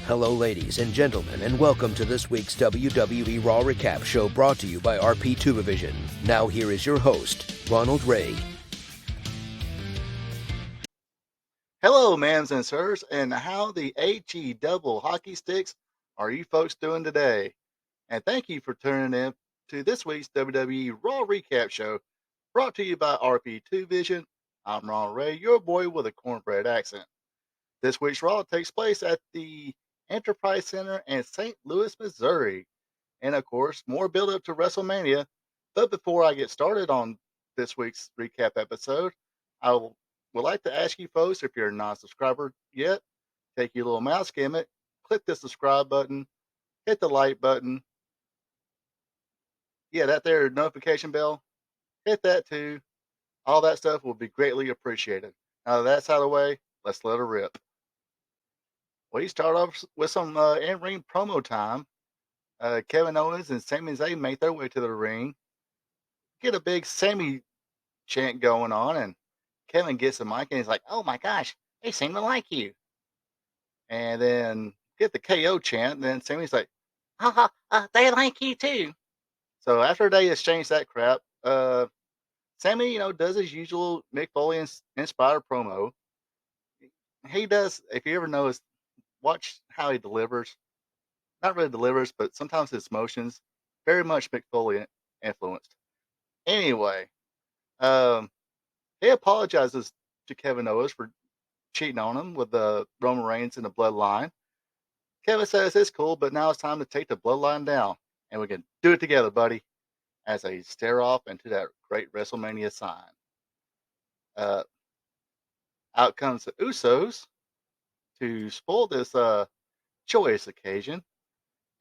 Hello, ladies and gentlemen, and welcome to this week's WWE Raw Recap show brought to you by RP2 Division. Now here is your host, Ronald Ray. Hello, ma'ams and sirs, and how the HE double hockey sticks are you folks doing today? And thank you for tuning in to this week's WWE Raw Recap show brought to you by RP2 Vision. I'm Ron Ray, your boy with a cornbread accent. This week's Raw takes place at the Enterprise Center in St. Louis, Missouri. And of course, more build up to WrestleMania. But before I get started on this week's recap episode, I would like to ask you folks, if you're a non-subscriber yet, take your little mouse gimmick, click the subscribe button, hit the like button. Yeah, that there notification bell, hit that too. All that stuff will be greatly appreciated. Now that that's out of the way, let's let her rip. We start off with some in-ring promo time. Kevin Owens and Sami Zayn make their way to the ring. Get a big Sami chant going on, and Kevin gets the mic and he's like, "Oh my gosh, they seem to like you." And then get the KO chant, and then Sami's like, "Haha, they like you too." So after they exchange that crap, Sami, does his usual Mick Foley inspired promo. He does, if you ever notice, watch how he delivers. Not really delivers, but sometimes his motions very much Mick Foley influenced. Anyway, um, he apologizes to Kevin Owens for cheating on him with the Roman Reigns and the Bloodline. Kevin says it's cool, but now it's time to take the Bloodline down, and we can do it together, buddy. As they stare off into that great WrestleMania sign. Uh, Out comes the Usos to spoil this joyous occasion,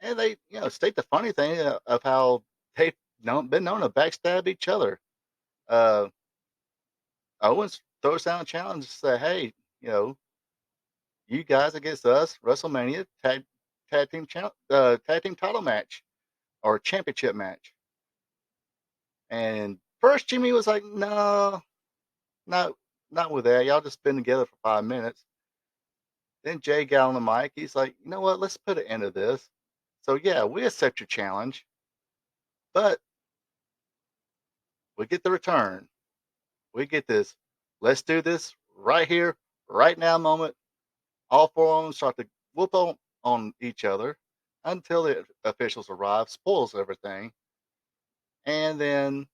and they, state the funny thing of how they've been known to backstab each other. Uh, Owens throws down a challenge to say, "Hey, you guys against us, WrestleMania tag team title match or championship match." And first, Jimmy was like, "No, not not with that. Y'all just been together for 5 minutes." Then Jay got on the mic. He's like, "You know what? Let's put an end to this." So yeah, we accept your challenge, but we get the return. We get this. Let's do this right here, right now moment. All four of them start to whoop on each other until the officials arrive, spoils everything. And then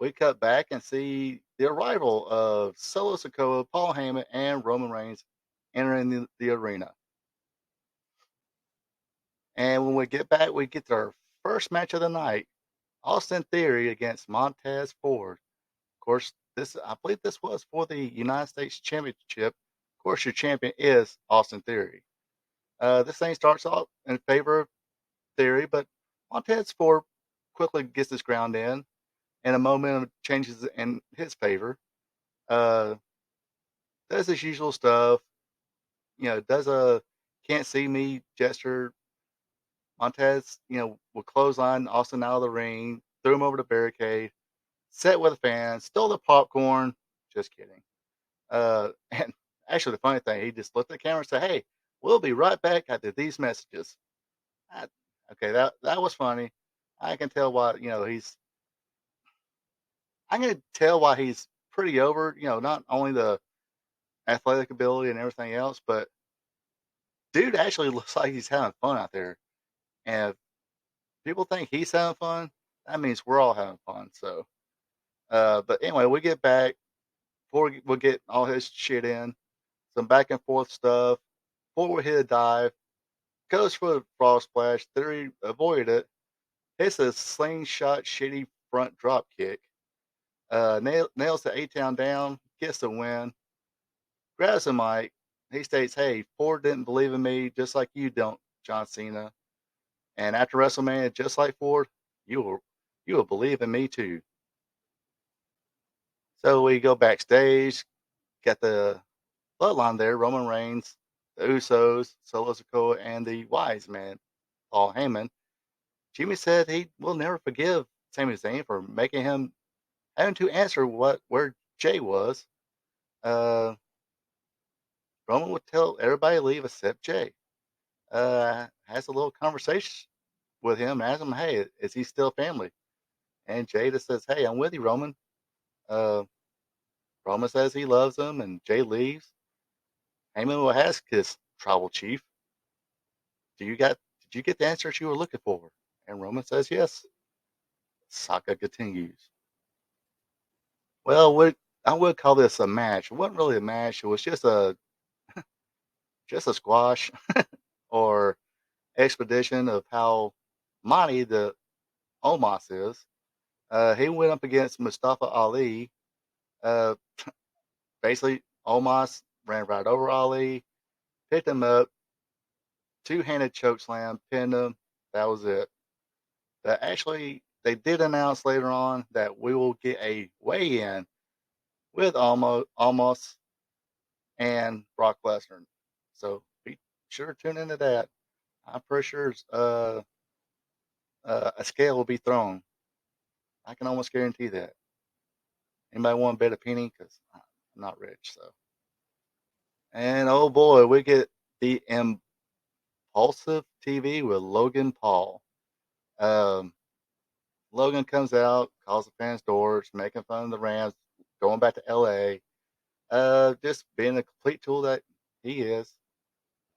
we cut back and see the arrival of Solo Sikoa, Paul Heyman, and Roman Reigns entering the arena. And when we get back, we get our first match of the night, Austin Theory against Montez Ford. Of course, I believe this was for the United States Championship. Of course, your champion is Austin Theory. This thing starts off in favor of Theory, but Montez Ford quickly gets his ground in, and a momentum changes in his favor. Uh, does his usual stuff. Does a can't see me gesture. Montez, will clothesline Austin out of the ring, threw him over the barricade, sat with the fans, stole the popcorn. Just kidding. And actually, the funny thing, he just looked at the camera and said, "Hey, we'll be right back after these messages." I, okay, that was funny. I can tell why, I can tell why he's pretty over, not only the athletic ability and everything else, but dude actually looks like he's having fun out there. And if people think he's having fun, that means we're all having fun. So, but anyway, we get back before we'll get all his shit in, some back and forth stuff. Before we hit a dive, goes for the frog splash. Theory avoided it. Hits a slingshot shitty front drop kick. Nails the A-Town down. Gets the win. Grabs the mic. He states, "Hey, Ford didn't believe in me just like you don't, John Cena. And after WrestleMania, just like Ford, you will believe in me too." So we go backstage. Got the bloodline there: Roman Reigns, the Usos, Solo Sikoa, and the Wise Man, Paul Heyman. Jimmy said he will never forgive Sami Zayn for making him having to answer where Jay was. Uh, Roman would tell everybody to leave except Jay. has a little conversation with him and asks him, "Hey, is he still family?" And Jada says, "Hey, I'm with you, Roman." Uh, Roman says he loves him, and Jay leaves. Heyman will ask his tribal chief, Did you get the answers you were looking for?" And Roman says, "Yes." Saga continues. Well, what I would call this a match. It wasn't really a match. It was just a squash or expedition of how mighty the Omos is. He went up against Mustafa Ali. Uh, Basically, Omos ran right over Ali, picked him up, two-handed choke slam, pinned him. That was it. But actually, they did announce later on that we will get a weigh-in with Almost and Brock Lesnar. So be sure to tune into that. I'm pretty sure a scale will be thrown. I can almost guarantee that. Anybody want to bet a penny? Because I'm not rich. So, and oh boy, we get the impulsive TV with Logan Paul. Um, Logan comes out, calls the fans doors, making fun of the Rams, going back to LA. Just being a complete tool that he is.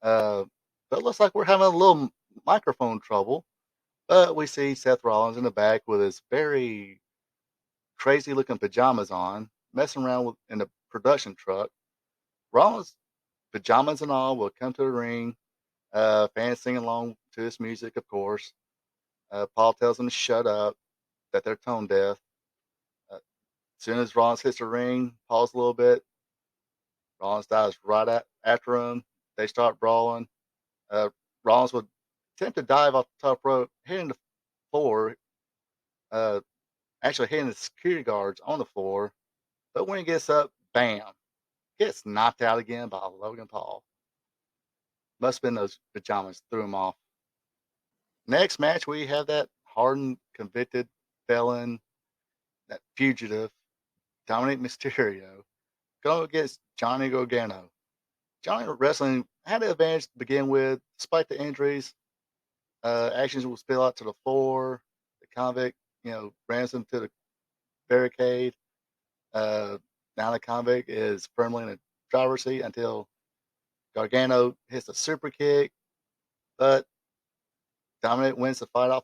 Uh, but it looks like we're having a little microphone trouble. But we see Seth Rollins in the back with his very crazy looking pajamas on, messing around in the production truck. Rollins, pajamas and all, will come to the ring. Fans sing along to his music, of course. Paul tells them to shut up, that they're tone deaf. As soon as Rollins hits the ring, pause a little bit. Rollins dives right after him. They start brawling. Uh, Rollins would attempt to dive off the top rope, hitting the floor, uh, actually hitting the security guards on the floor. But when he gets up, bam, gets knocked out again by Logan Paul. Must have been those pajamas threw him off. Next match, we have that hardened, convicted felon, that fugitive, Dominic Mysterio, going against Johnny Gargano. Johnny Wrestling had the advantage to begin with, despite the injuries. Actions will spill out to the floor. The convict, rams him to the barricade. Uh, Now the convict is firmly in the driver's seat until Gargano hits a super kick, but Dominic wins the fight off.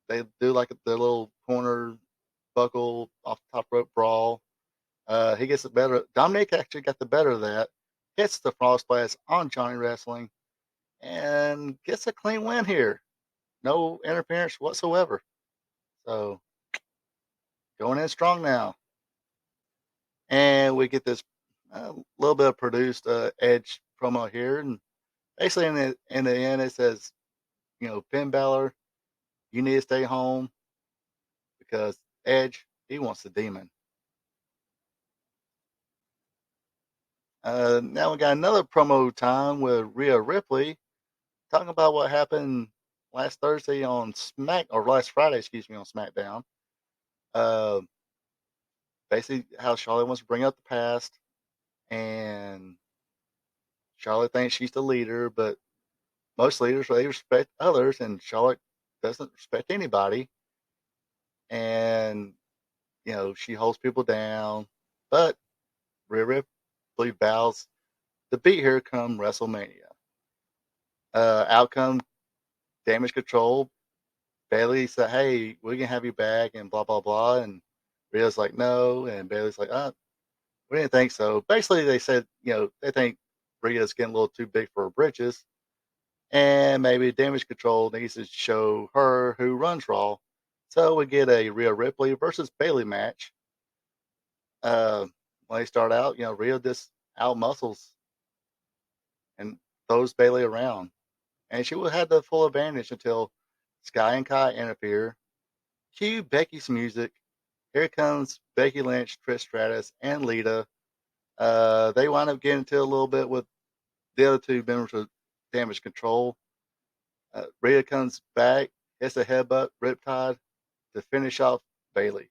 They do like the little corner buckle off the top rope brawl. He gets the better. Dominic actually got the better of that. Hits the frost blast on Johnny Wrestling and gets a clean win here. No interference whatsoever. So going in strong now. And we get this little bit of produced Edge promo here, and basically in the end it says, Finn Balor, you need to stay home because Edge he wants the demon. Now we got another promo time with Rhea Ripley talking about what happened last Thursday on last Friday, excuse me, on SmackDown. Uh, Basically, how Charlotte wants to bring up the past, and Charlotte thinks she's the leader, but most leaders they respect others, and Charlotte doesn't respect anybody, and she holds people down. But Rhea Ripley vows to be here come WrestleMania. Outcome Damage Control. Bailey said, "Hey, we can have you back," and blah blah blah. And Rhea's like, "No," and Bailey's like, we didn't think so." Basically, they said, they think Rhea's getting a little too big for her britches, and maybe Damage Control needs to show her who runs Raw. So we get a Rhea Ripley versus Bailey match. Uh, when they start out, Rhea just out muscles and throws Bailey around, and she would have the full advantage until Sky and Kai interfere. Cue Becky's music. Here comes Becky Lynch, Trish Stratus, and Lita. They wind up getting into a little bit with the other two members of Damage Control. Rhea comes back, hits a headbutt, Riptide to finish off Bailey.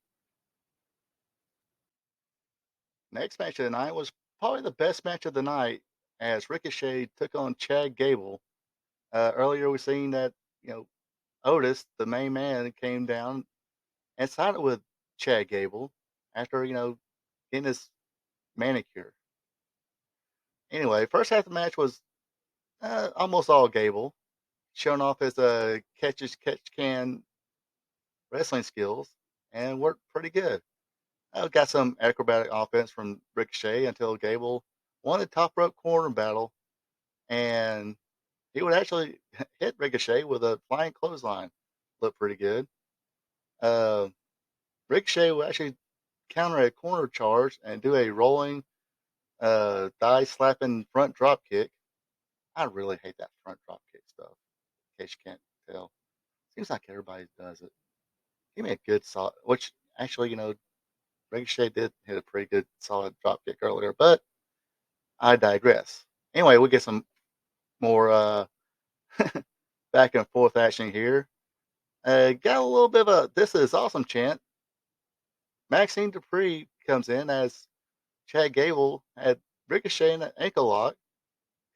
Next match of the night was probably the best match of the night as Ricochet took on Chad Gable. Earlier we seen that you know Otis, the main man, came down and sided with Chad Gable after getting his manicure. Anyway, first half of the match was almost all Gable, showing off his catch can wrestling skills, and worked pretty good. Got some acrobatic offense from Ricochet until Gable won the top rope corner battle, and he would actually hit Ricochet with a flying clothesline. Looked pretty good. Uh, Ricochet would actually counter a corner charge and do a rolling, thigh slapping front drop kick. I really hate that front drop kick stuff. In case you can't tell, seems like everybody does it. He made a good solid, which actually, Ricochet did hit a pretty good solid drop kick earlier, but I digress. Anyway, we get some more back and forth action here. Got a little bit of a "this is awesome" chant. Maxine Dupree comes in as Chad Gable had Ricochet in an ankle lock.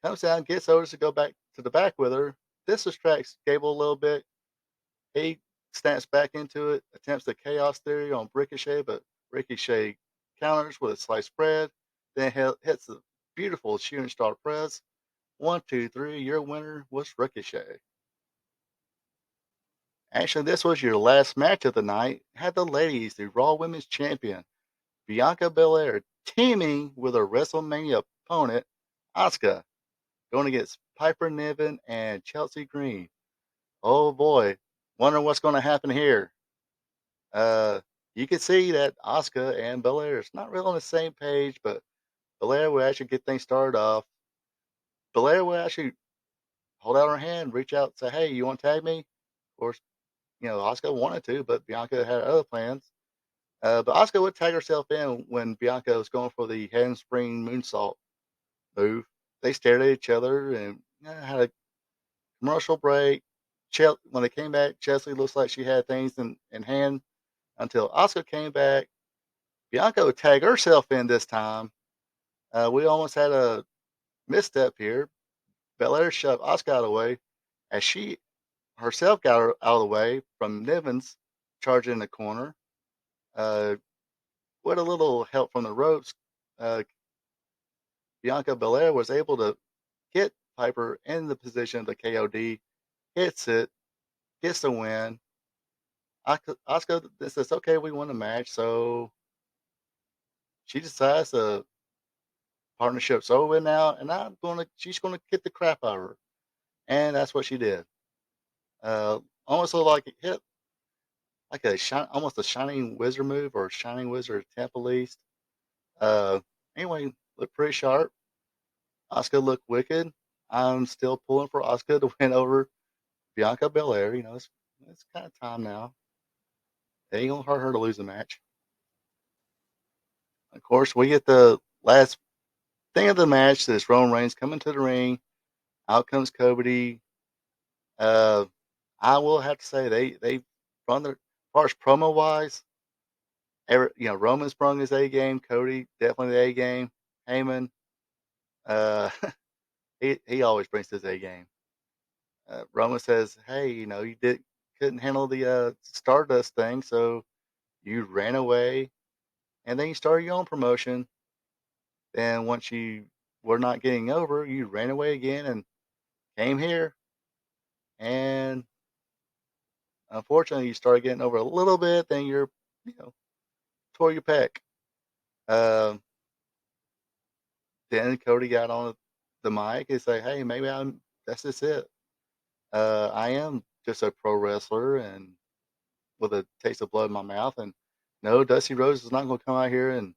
Comes down, gets Otis to go back to the back with her. This distracts Gable a little bit. He snaps back into it, attempts the chaos theory on Ricochet, but Ricochet counters with a slice spread, then hits the beautiful shooting star press. 1, 2, 3, your winner was Ricochet. Actually, this was your last match of the night. Had the ladies, the Raw Women's Champion, Bianca Belair, teaming with her WrestleMania opponent, Asuka, going against Piper Niven and Chelsea Green. Oh boy, wondering what's going to happen here. Uh, you can see that Asuka and Belair is not really on the same page, but Belair will actually get things started off. Belair will actually hold out her hand, reach out, say, "Hey, you want to tag me?" Of course, Asuka wanted to, but Bianca had other plans. But Asuka would tag herself in when Bianca was going for the handspring moonsault move. They stared at each other and had a commercial break. When they came back, Chelsea looks like she had things in hand until Asuka came back. Bianca would tag herself in this time. We almost had a misstep here. Belair shoved Asuka out of the way as she herself got her out of the way from Niven's charging in the corner. Uh, with a little help from the ropes, uh, Bianca Belair was able to get Piper in the position of the KOD, hits it, gets the win. Asuka says, "Okay, we won the match," so she decides the partnership's over now, and she's gonna kick the crap out of her, and that's what she did. Uh, Almost looked like it hit like almost a shining wizard move or shining wizard attempt at least. Uh, anyway, looked pretty sharp. Asuka looked wicked. I'm still pulling for Asuka to win over Bianca Belair. It's kind of time now. It ain't gonna hurt her to lose the match. Of course, we get the last thing of the match. This Roman Reigns coming to the ring. Out comes Cody. Uh, I will have to say they run their as far as promo wise. Roman sprung his A game. Cody definitely the A game. Heyman, uh, he always brings his A game. Roman says, "Hey, you couldn't handle the Stardust thing, so you ran away, and then you started your own promotion. Then once you were not getting over, you ran away again and came here, and unfortunately, you started getting over a little bit. Then you know, tore your pec." Um, then Cody got on the mic and say, "Hey, maybe that's just it. I am just a pro wrestler and with a taste of blood in my mouth. And no, Dusty Rose is not going to come out here and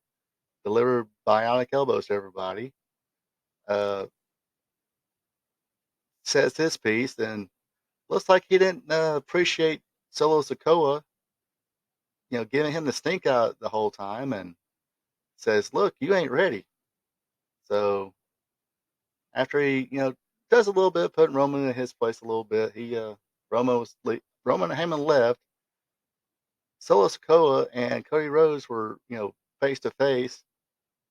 deliver bionic elbows to everybody." Uh, Says his piece, and looks like he didn't appreciate Solo Sikoa, giving him the stink out the whole time, and says, "Look, you ain't ready." So after he, does a little bit, putting Roman in his place a little bit, Roman and Heyman left. Solo Sikoa and Cody Rhodes were, face to face,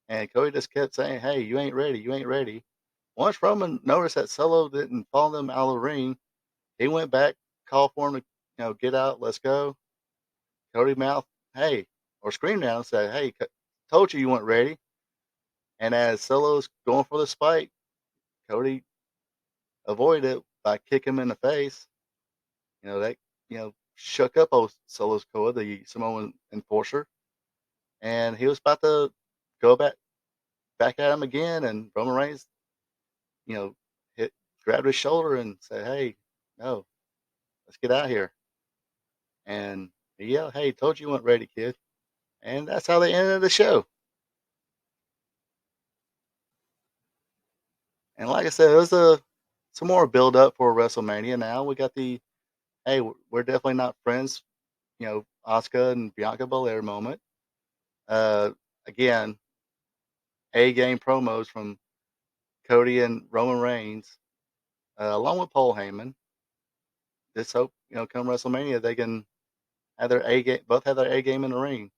and Cody just kept saying, "Hey, you ain't ready, you ain't ready." once Roman noticed that Solo didn't follow them out of the ring, he went back, called for him to, get out, let's go. Cody mouthed, hey, or screamed at him, said, hey, told you weren't ready. And as Solo's going for the spike, Cody avoided it by kicking him in the face. That, shook up old Solo's Koa, the Samoan enforcer. And he was about to go back at him again. And Roman Reigns, you know, grabbed his shoulder and said, hey, no, let's get out of here. And he yelled, hey, told you weren't ready, kid. And that's how they ended the show. And like I said, it was some more build up for WrestleMania. Now we got the hey, we're definitely not friends. Asuka and Bianca Belair moment. Uh, again, A game promos from Cody and Roman Reigns, along with Paul Heyman. Just hope come WrestleMania they can have their A game, both have their A game in the ring.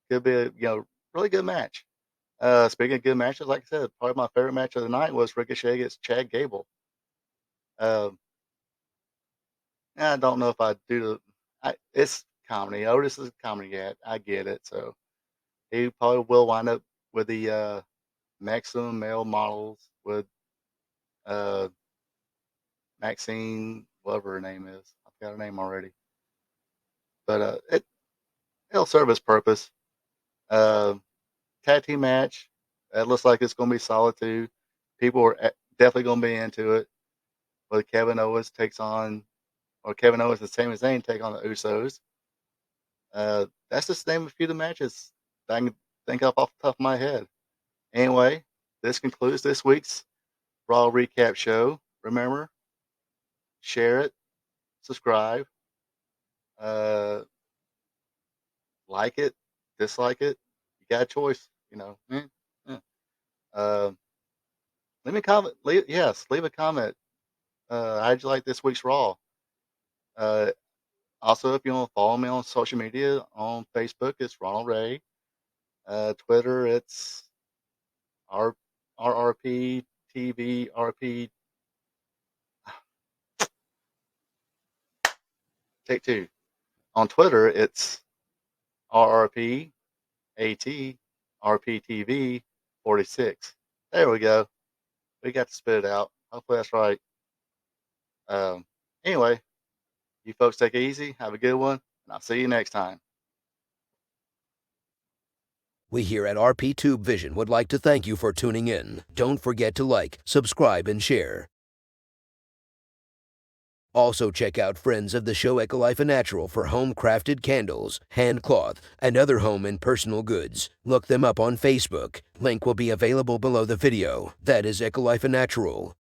Could be a really good match. Speaking of good matches, like I said, probably my favorite match of the night was Ricochet against Chad Gable. Uh, I don't know if I do it's comedy. Otis is a comedy guy. I get it. So he probably will wind up with the maximum male models with uh, Maxine, whatever her name is. I forgot her name already. But it'll serve its purpose. Uh, Tag team match. It looks like it's going to be solid too. People are definitely going to be into it. Whether Kevin Owens takes on, or Kevin Owens and Sami Zayn take on the Usos. That's just the name of a few of the matches that I can think of off the top of my head. Anyway, this concludes this week's Raw Recap show. Remember, share it, subscribe, uh, like it, dislike it. You got a choice, Uh, leave me a comment. Leave a comment. How'd you like this week's Raw? Also, if you want to follow me on social media, on Facebook, it's Ronald Ray. Twitter, it's R RRP TV RP. Take two. On Twitter, it's RRP AT RPTV 46. There we go. We got to spit it out. Hopefully that's right. Um, anyway, you folks take it easy. Have a good one, and I'll see you next time. We here at RP Tube Vision would like to thank you for tuning in. Don't forget to like, subscribe, and share. Also check out friends of the show Ecolife Natural for home-crafted candles, hand cloth, and other home and personal goods. Look them up on Facebook. Link will be available below the video. That is Ecolife Natural.